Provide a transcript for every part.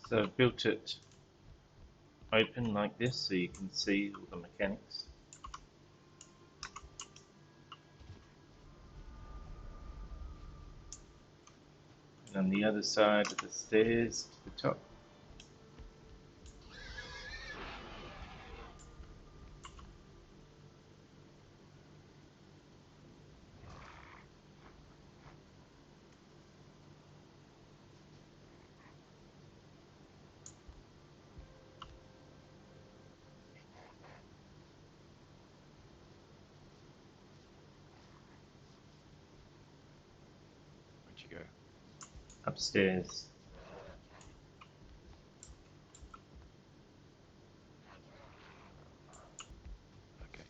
So I've built it open like this so you can see all the mechanics. And on the other side of the stairs to the top. Where'd you go? Upstairs. Okay.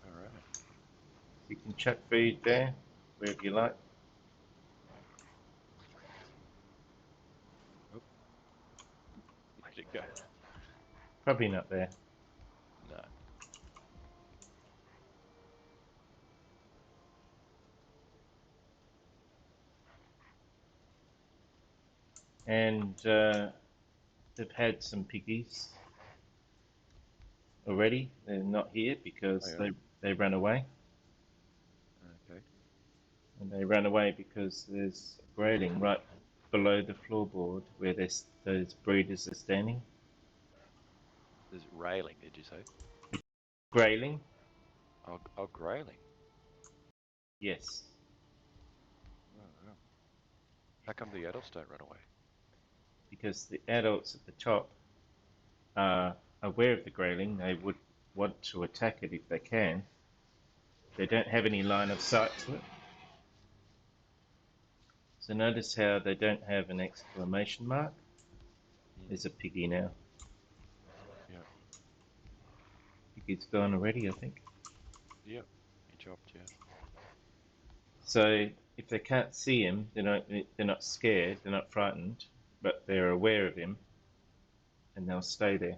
All right. You can chuck feed there, wherever you like. Oh. Where'd it go? Probably not there. No. And they've had some piggies already. They're not here because Oh, yeah. they ran away. Okay. And they ran away because there's a grayling right below the floorboard where those breeders are standing. There's railing, did you say? Grayling? Oh, grayling. Yes. Oh, wow. How come the adults don't run away? Because the adults at the top are aware of the grayling. They would want to attack it if they can. They don't have any line of sight to it. So notice how they don't have an exclamation mark. There's a piggy now. Yeah. Piggy's gone already, I think. Yep. He chopped, yeah. So if they can't see him, they're not scared, they're not frightened, but they're aware of him, and they'll stay there.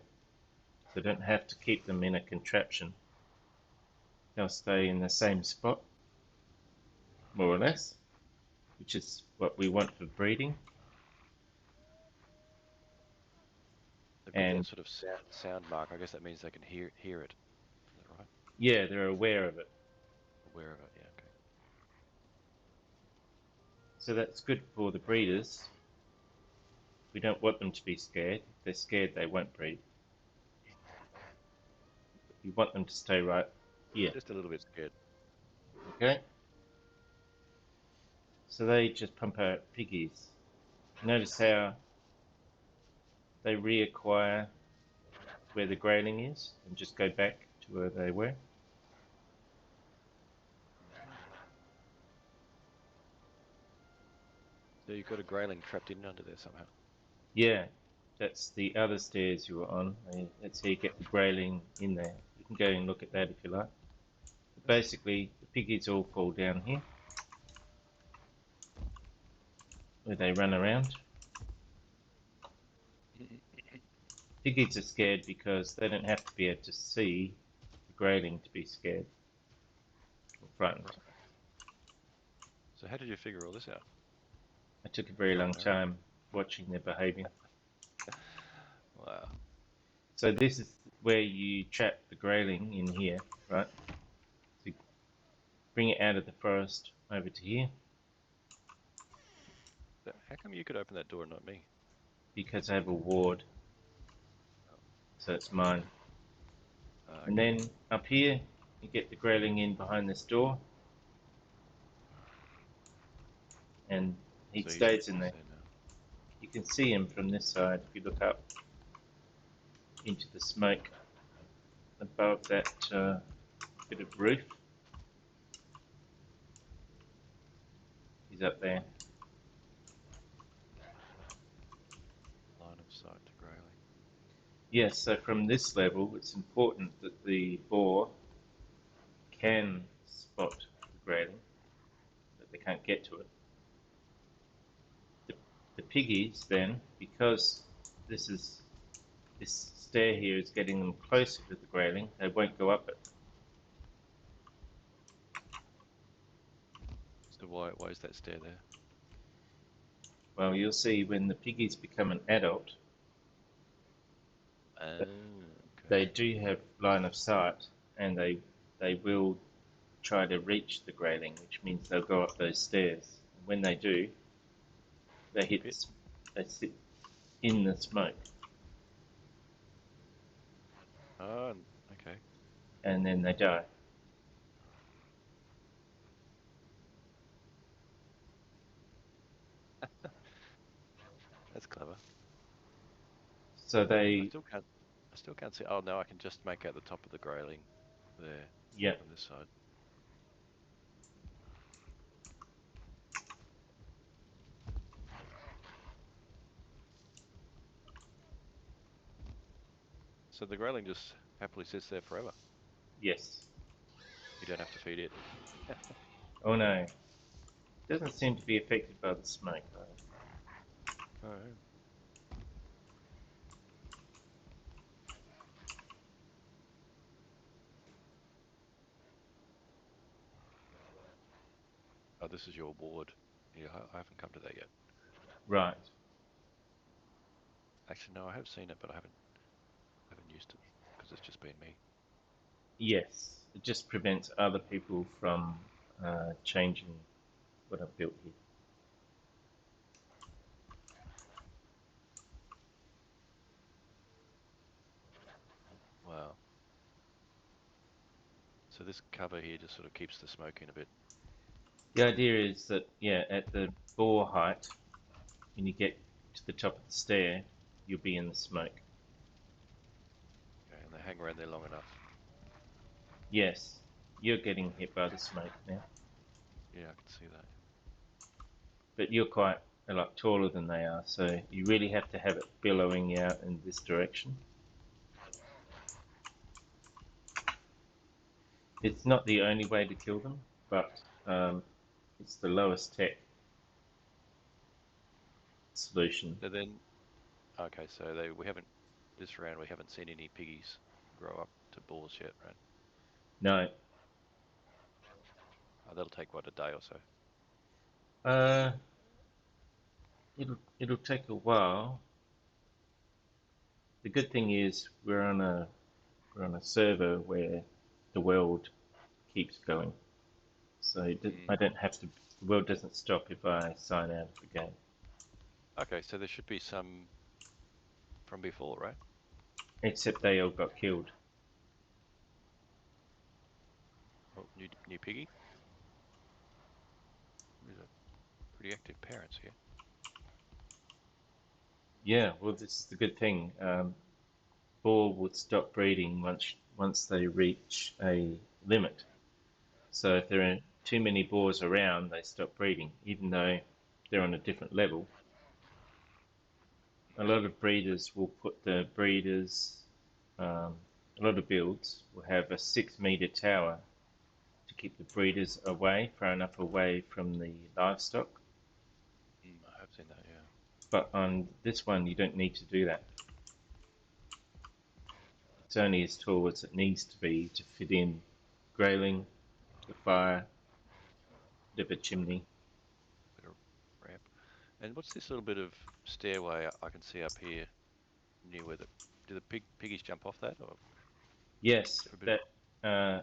So don't have to keep them in a contraption. They'll stay in the same spot, more or less, which is what we want for breeding. They've got And that sort of sound mark. I guess that means they can hear it. Is that right? yeah, they're aware of it. Aware of it, yeah, okay. So that's good for the breeders. We don't want them to be scared. If they're scared, they won't breed. We want them to stay right here. Just a little bit scared. Okay? So they just pump out piggies. Notice how they reacquire where the grayling is and just go back to where they were. So you've got a grayling trapped in under there somehow. Yeah, that's the other stairs you were on. That's how you get the grayling in there. You can go and look at that if you like. But basically, the piggies all fall down here, where they run around. Piggies are scared because they don't have to be able to see the grayling to be scared or frightened. Right. So how did you figure all this out? It took a very long No. time watching their behaviour. Wow. So this is where you trap the grayling in here, right? So bring it out of the forest over to here, How come you could open that door and not me? because I have a ward, so it's mine. And Okay. then up here, you get the grayling in behind this door, and he So stays in there. now. You can see him from this side if you look up into the smoke above that bit of roof. He's up there. Line of sight to grayling. Yes, so from this level, it's important that the boar can spot the grayling, but they can't get to it. The piggies then, because this stair here is getting them closer to the grayling, they won't go up it. Why is that stair there? Well, you'll see when the piggies become an adult, Oh, that okay. they do have line of sight, and they will try to reach the grayling, which means they'll go up those stairs. When they do, they hit, Pit? they sit in the smoke, Oh, okay. and then they die. That's clever. So I they, still can't. I still can't see. Oh no, I can just make out the top of the grayling there yeah. from this side. So the grayling just happily sits there forever. Yes. You don't have to feed it. Oh no. Doesn't seem to be affected by the smoke though. Oh. Oh, this is your ward. Yeah, I haven't come to that yet. Right. Actually, no, I have seen it, but I haven't used it because it's just been me. Yes. It just prevents other people from changing what I've built here. Wow. So this cover here just sort of keeps the smoke in a bit. The idea is that, yeah, at the boar height, when you get to the top of the stair, you'll be in the smoke. Okay, and they hang around there long enough. Yes, you're getting hit by the smoke now, Yeah, I can see that. but you're quite a lot taller than they are, so you really have to have it billowing out in this direction. It's not the only way to kill them, but it's the lowest tech solution. So then, okay, so we haven't, this round we haven't seen any piggies grow up to boars yet, right? No, Oh, that'll take, what, a day or so? uh, it'll take a while. The good thing is we're on a server where the world keeps going, so I don't have to. The world doesn't stop if I sign out of the game. Okay, so there should be some from before, right? Except they all got killed. Oh, new piggy? These are pretty active parents here. Yeah, well, this is the good thing. Boar would stop breeding once they reach a limit. So if there are too many boars around, they stop breeding, even though they're on a different level. A lot of breeders will put the breeders. A lot of builds will have a 6 meter tower to keep the breeders away, far enough away from the livestock. I have seen that, yeah. But on this one, you don't need to do that. It's only as tall as it needs to be to fit in grayling, the fire, bit of a chimney. Bit of ramp. And what's this little bit of stairway I can see up here near where the, do the piggies jump off that, or Yes, is there a bit of, that uh,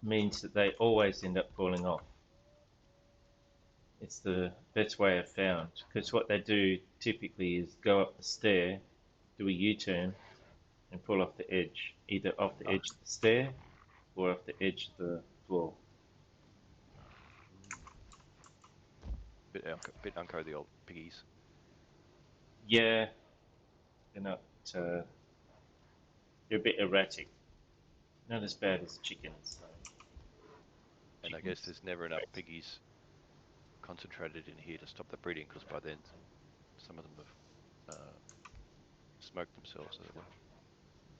means that they always end up falling off. It's the best way I've found, because what they do typically is go up the stair, do a U-turn, and fall off the edge, either off the oh, edge of the stair or off the edge of the floor. bit unco the old piggies. Yeah, they're not. They're a bit erratic. Not as bad as chickens, though. And I guess Chickens. there's never enough piggies concentrated in here to stop the breeding, because by then some of them have smoked themselves, as it were.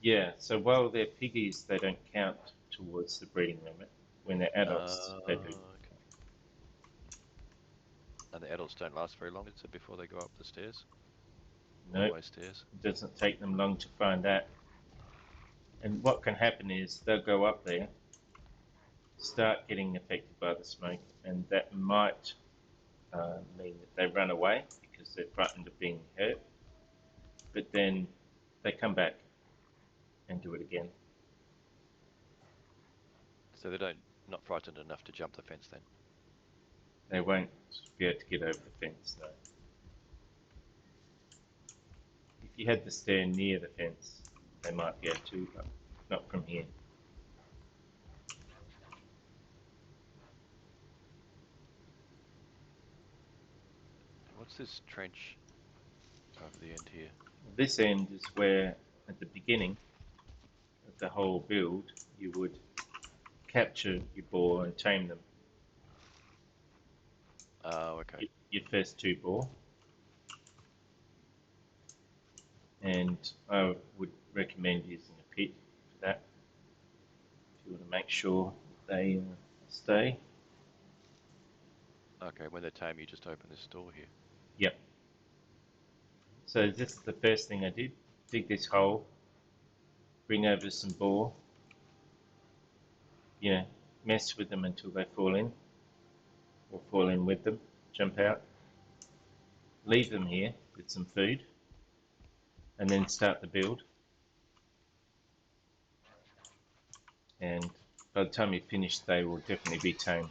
Yeah. So while they're piggies, they don't count towards the breeding limit. When they're adults, they do. Okay. And the adults don't last very long, is it, before they go up the stairs? No, One-way it stairs? doesn't take them long to find out. And what can happen is they'll go up there, start getting affected by the smoke, and that might mean that they run away because they're frightened of being hurt. But then they come back and do it again. So they don't not frightened enough to jump the fence then. They won't be able to get over the fence, though. If you had the stair near the fence, they might be able to, but not from here. What's this trench over the end here? This end is where, at the beginning of the whole build, you would capture your boar and tame them. Oh, okay. Your first 2 boar. And I would recommend using a pit for that, if you want to make sure they stay. Okay, when they're tame, you just open this door here. Yep. So this is the first thing I did. Dig this hole, bring over some boar, mess with them until they fall in, or fall in with them, jump out. Leave them here with some food, and then start the build. And by the time you finish, they will definitely be tame.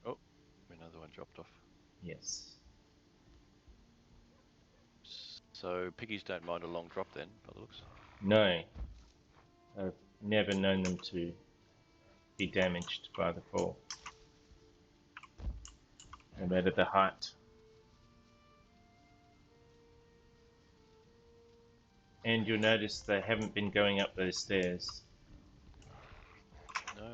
Oh, another one dropped off. Yes. So piggies don't mind a long drop then, by the looks. No. I've never known them to be damaged by the fall, no matter the height. And you'll notice they haven't been going up those stairs. No.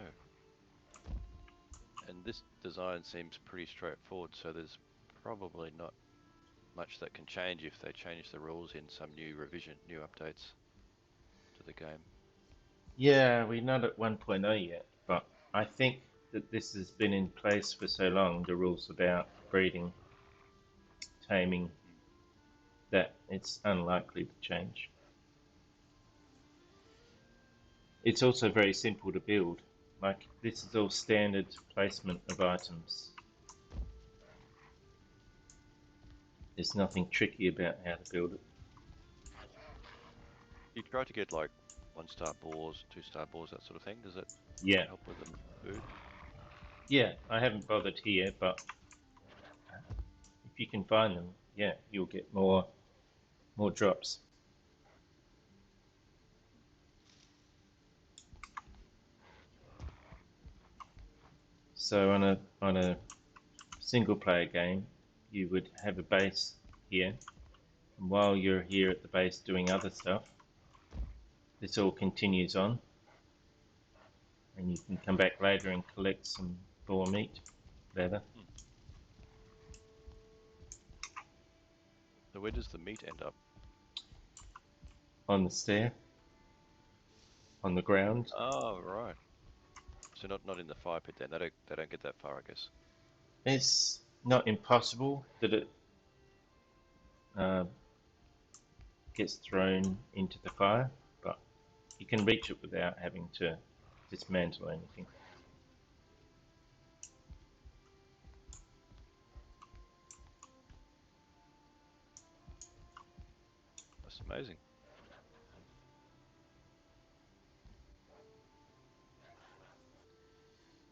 And this design seems pretty straightforward, so there's probably not much that can change if they change the rules in some new revision, new updates to the game. Yeah, we're not at 1.0 yet, but I think that this has been in place for so long, the rules about breeding, taming, that it's unlikely to change. It's also very simple to build. Like, this is all standard placement of items. There's nothing tricky about how to build it. You try to get like 1-star boars, 2-star boars, that sort of thing. Does it Yeah, help with the food? yeah, I haven't bothered here, but if you can find them, yeah, you'll get more drops. So on a single player game, you would have a base here, and while you're here at the base doing other stuff, this all continues on, and you can come back later and collect some boar meat, leather. So where does the meat end up? On the stair, on the ground. Oh, right. So not in the fire pit then. They don't get that far, I guess. It's not impossible that it gets thrown into the fire, but you can reach it without having to dismantle anything. That's amazing.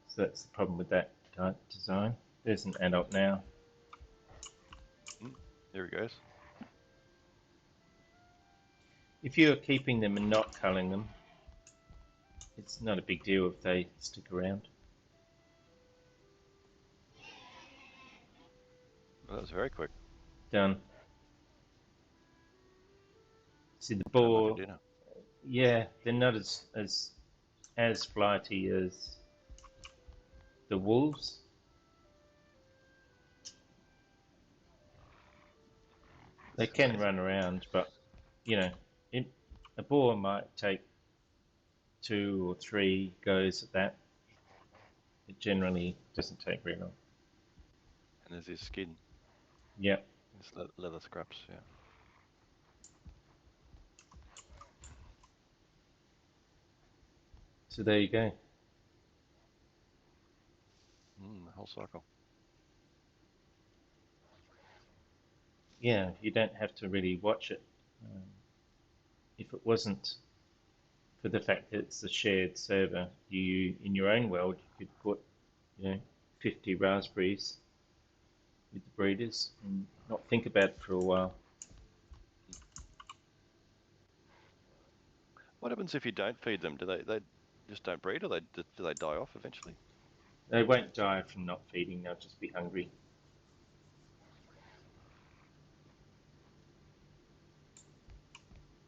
So that's the problem with that type design. There's an adult now. There he goes. If you're keeping them and not culling them, it's not a big deal if they stick around. Well, that was very quick. Done. See the Sound like boar. a dinner. Yeah, they're not as flighty as the wolves. They That's can amazing. run around, but a boar might take 2 or 3 goes at that. It generally doesn't take very long. And there's his skin. Yep. His leather scraps, yeah. So there you go. The whole cycle. Yeah, you don't have to really watch it. If it wasn't for the fact that it's a shared server, you in your own world you could put, 50 raspberries with the breeders and not think about it for a while. What happens if you don't feed them? Do they just don't breed, or do they die off eventually? They won't die from not feeding, they'll just be hungry.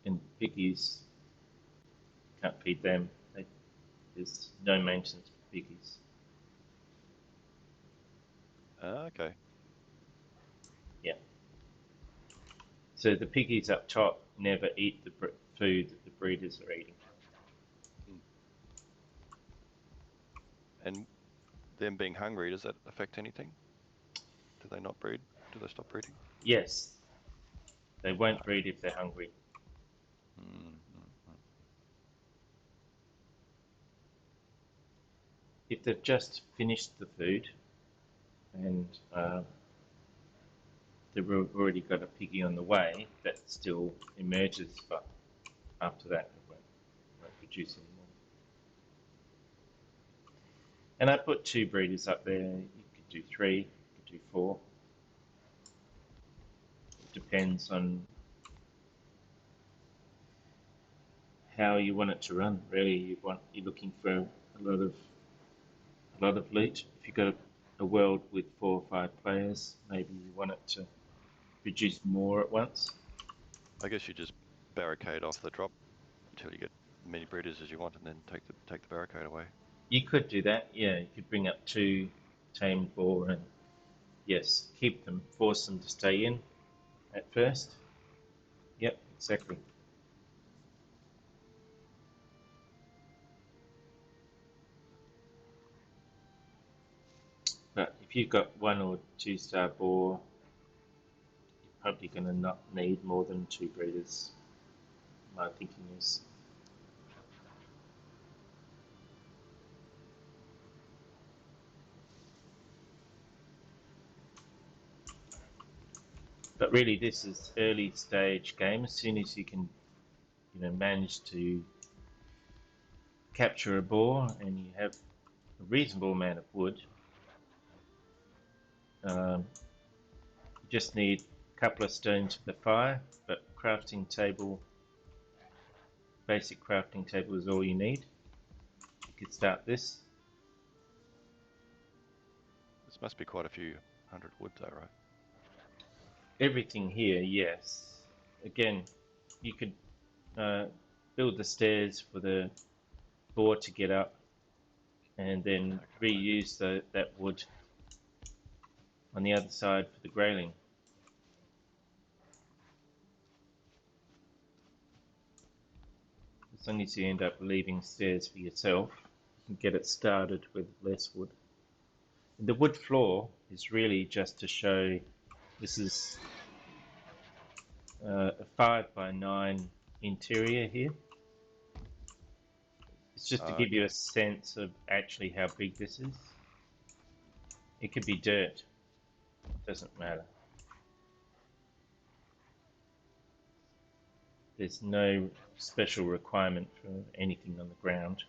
And piggies, can't feed them. There's no maintenance for piggies. Okay. Yeah. So the piggies up top never eat the food that the breeders are eating. And them being hungry, does that affect anything? Do they not breed? Do they stop breeding? Yes, they won't breed if they're hungry. If they've just finished the food and they've already got a piggy on the way, that still emerges, but after that it won't produce anymore. And I put 2 breeders up there. You could do 3, you could do 4. It depends on how you want it to run. Really, you're looking for a lot of loot. If you've got a world with 4 or 5 players, maybe you want it to produce more at once. I guess you just barricade off the drop until you get as many breeders as you want, and then take the barricade away. You could do that, yeah. You could bring up 2 tamed boar and, yes, keep them, force them to stay in at first. Yep, exactly. But if you've got 1 or 2 star boar, you're probably going to not need more than 2 breeders. My thinking is. But really, this is early stage game. As soon as you can, manage to capture a boar and you have a reasonable amount of wood, you just need a couple of stones for the fire. But basic crafting table is all you need. You could start this. This must be quite a few hundred wood though, right? Everything here, yes. Again, you could build the stairs for the boar to get up and then reuse that wood on the other side for the grayling. As long as you end up leaving stairs for yourself, you can get it started with less wood. And the wood floor is really just to show this is a 5x9 interior here. It's just to give you a sense of actually how big this is. It could be dirt, it doesn't matter. There's no special requirement for anything on the ground.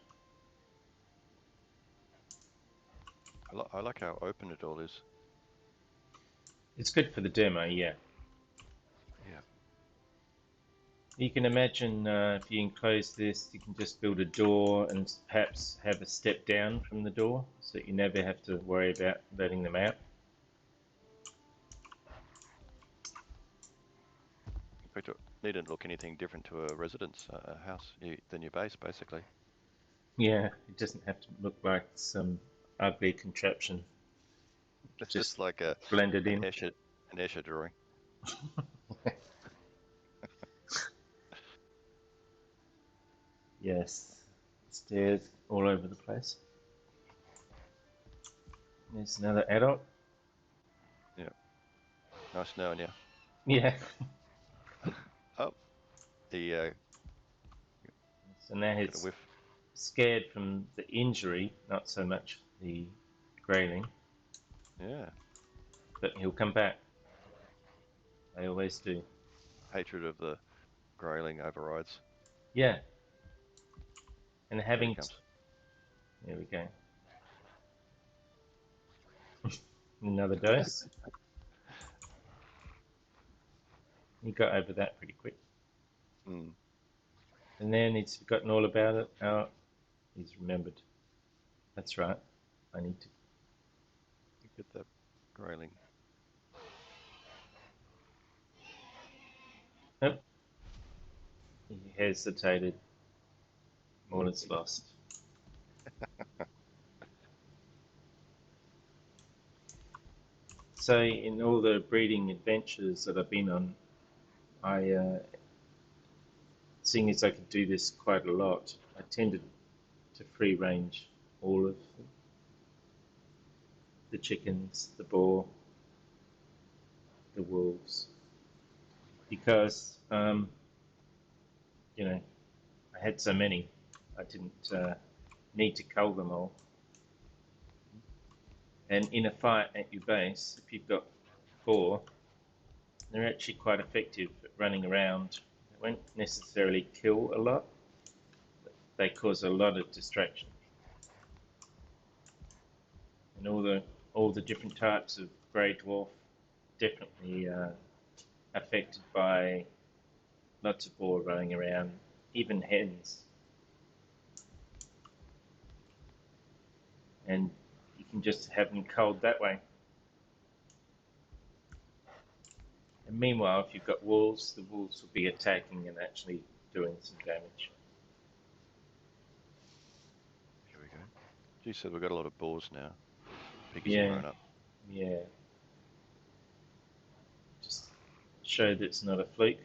I like how open it all is. It's good for the demo, yeah. Yeah. You can imagine if you enclose this, you can just build a door and perhaps have a step down from the door so that you never have to worry about letting them out. In fact, it needn't look anything different to a residence, a house, than your base, basically. Yeah, it doesn't have to look like some ugly contraption. It's just like blended in. An Escher drawing. Yes, stairs all over the place. There's another adult. Yeah. Nice knowing you. Yeah. Oh, the So now he's scared from the injury, not so much the Grayling, Yeah. but he'll come back. They always do. Hatred of the Grayling overrides. Yeah, and There he having. comes. There we go. Another dose. He got over that pretty quick. Mm. And then he's forgotten all about it. Oh, he's remembered. That's right. I need to. Get that Grayling. Nope. He hesitated. All is lost. So, in all the breeding adventures that I've been on, seeing as I could do this quite a lot, I tended to free range all of the chickens, the boar, the wolves, because you know I had so many, I didn't need to cull them all. And in a fight at your base, if you've got boar, they're actually quite effective at running around. They won't necessarily kill a lot, but they cause a lot of distraction. And all the different types of grey dwarf definitely affected by lots of boar running around, even hens. And you can just have them culled that way. And meanwhile, if you've got wolves, the wolves will be attacking and actually doing some damage. Here we go. Gee, said we've got a lot of boars now. Piggies have Yeah, grown up. yeah. Just show that it's not a fluke.